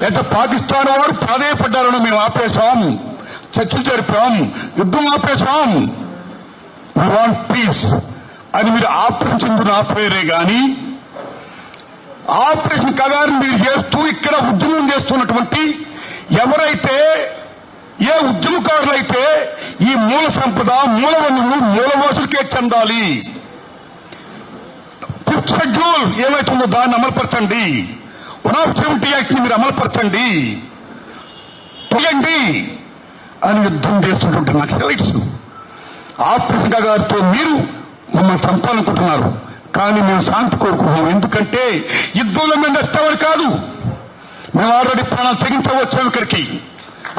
లేదా పాకిస్తాన్ వారు ప్రాధాయపడ్డారని మేము ఆపేశాం, చర్చలు జరిపాం, యుద్ధం ఆపేశాం, వి వాంట్ పీస్ అని మీరు ఆపరేషన్ ఆపేరే గాని ఆపరేషన్ కగారు మీరు చేస్తూ ఇక్కడ ఉద్యమం చేస్తున్నటువంటి ఎవరైతే ఏ ఉద్యమకారులైతే ఈ మూల సంపద మూల వనరులు మూలవాసులకే చెందాలి, ఫిఫ్త్ షెడ్యూల్ ఏమైతుందో దాన్ని అమలుపరచండి, 170 యాక్ట్ ని మీరు అమలుపరచండి, తొలగండి అని యుద్ధం చేస్తున్నటువంటి నక్సలైట్స్ ఆపరేషన్ కగారుతో మీరు మమ్మల్ని చంపాలనుకుంటున్నారు. కానీ మేము శాంతి కోరుకుంటున్నాం. ఎందుకంటే యుద్ధంలో మేము నష్టమని కాదు, మేము ఆల్రెడీ ప్రాణాలు తెగించవచ్చాము. ఇక్కడికి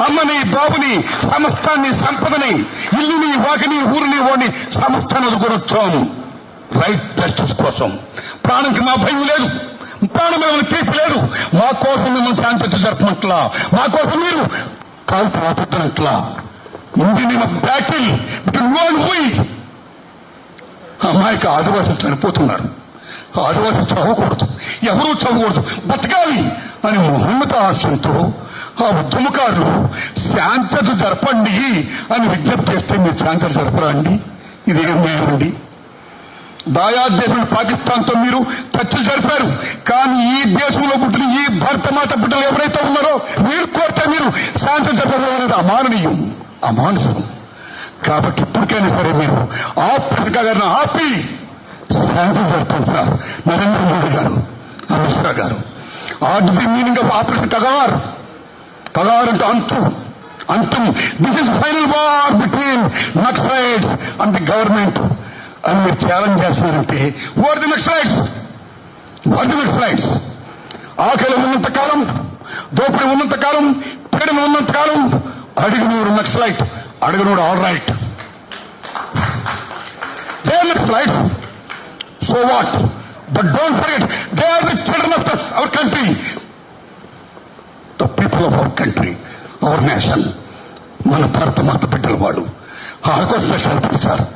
అమ్మని, బాబుని, సమస్తాన్ని, సంపదని, ఇల్లుని, వాకిని, ఊరిని, వాడిని సమస్తాన్ని వదుకొనొచ్చాము రైట్ జస్టిస్ కోసం. ప్రాణంకి మా భయం లేదు, ప్రాణం మిమ్మల్ని తీర్చలేదు. మా కోసం మిమ్మల్ని శాంతి జరపమంటలా, మా కోసం మీరు కాల్పు ఆపుతున్నట్లా. ఇండియన్ బ్యాటిల్ బిట్వీన్ అమాయక ఆదివాసులు చనిపోతున్నారు. ఆదివాసులు చదవకూడదు, ఎవరూ చదవకూడదు, బతకాలి అని మహోన్నత ఆశయంతో ఆ ఉద్యమకారులు శాంతత జరపండి అని విజ్ఞప్తి చేస్తే మీరు శాంతత జరపరా అండి? ఇదేం న్యాయమండి? దాయాద్ దేశం పాకిస్తాన్ తో మీరు చర్చలు జరిపారు. కానీ ఈ దేశంలో పుట్టిన ఈ భారతమాత బిడ్డలు ఎవరైతే ఉన్నారో మీరు కోరితే మీరు శాంతి జరపడం అనేది అమాననీయం, అమానుషం. కాబట్టి ఇప్పటికైనా సరే మీరు ఆపరేషన్ కగారును ఆపి శాంతి జరపండి sir. Narendra Modi garu, Amit Shah garu, what the meaning of operation Kagar? Kagar అంటే అంతం. This is final war between naxalites and the government అని మీరు ఛాలెంజ్ చేస్తున్నారంటే what the naxalites? What the naxalites? ఆకలి ఉన్నంత కాలం, దోపిడీ ఉన్నంత కాలం, పీడన ఉన్నంత కాలం అడిగినోడు నక్సలైట్, అడిగినోడు all right. They are naxalites, so what? But don't forget they are the children of our country, the people of our country, our nation. మన భారత మాత బిడ్డల వాళ్ళు. ఆ కోసం సరిపడతారు.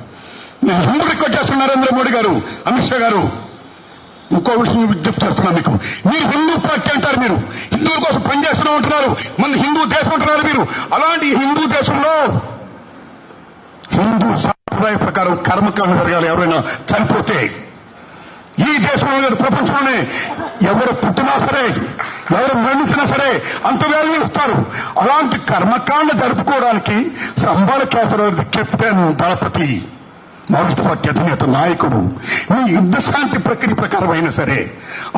నేను హిందూ రిక్వెస్ట్ చేస్తున్నా, నరేంద్ర మోడీ గారు, అమిత్ షా గారు, ఇంకో విషయం విజ్ఞప్తి చేస్తున్నా మీకు. మీరు హిందూ పార్టీ అంటారు, మీరు హిందువుల కోసం పనిచేస్తూనే ఉంటున్నారు, మన హిందూ దేశం ఉంటున్నారు మీరు. అలాంటి హిందూ దేశంలో హిందూ సాంప్రదాయ ప్రకారం కర్మకాండ జరగాలి. ఎవరైనా చనిపోతే ఈ దేశంలో ప్రపంచంలోనే ఎవరు పుట్టినా సరే, ఎవరు మరణించినా సరే అంతవేళ ఇస్తారు. అలాంటి కర్మకాండ జరుపుకోవడానికి సంబాల కేసరావు కెప్టెన్ దళపతి, మావోయిస్ట్ పార్టీ అధినేత నాయకుడు, మీ యుద్ధ శాంతి ప్రక్రియ ప్రకారం అయినా సరే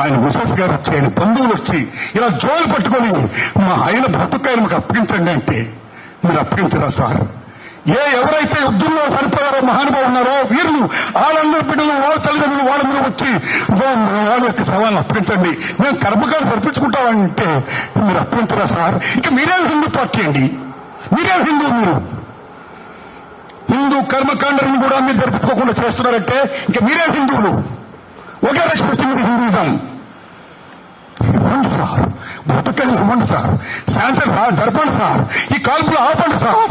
ఆయన మిసెస్ గారు వచ్చి, ఆయన బంధువులు వచ్చి ఇలా జోలు పట్టుకొని మా ఆయన బ్రతుకాయలు మాకు అప్పగించండి అంటే మీరు అప్పగించరా సార్? ఎవరైతే యుద్ధంలో చనిపోయారో మహానుభావులు ఉన్నారో వీళ్ళు, వాళ్ళందరి బిడ్డలు, వాళ్ళ తల్లిదండ్రులు వాళ్ళ మీద వచ్చి వాళ్ళ యొక్క సవాళ్ళని అప్పగించండి, మేము కర్మకాలు జరిపించుకుంటామంటే మీరు అప్పగించరా సార్? ఇంకా మీరేం హిందూ పార్టీ అండి? మీరేం హిందూ? మీరు హిందూ కర్మకాండని కూడా మీరు జరుపుకోకుండా చేస్తున్నారంటే ఇంకా మీరే హిందువులు. ఒకే రెస్పెక్ట్ హిందూయిజం. ఇవ్వండి సార్, బ్రతకని ఇవ్వండి సార్, శాంతి జరపండి సార్, ఈ కాల్పులు ఆపండి సార్.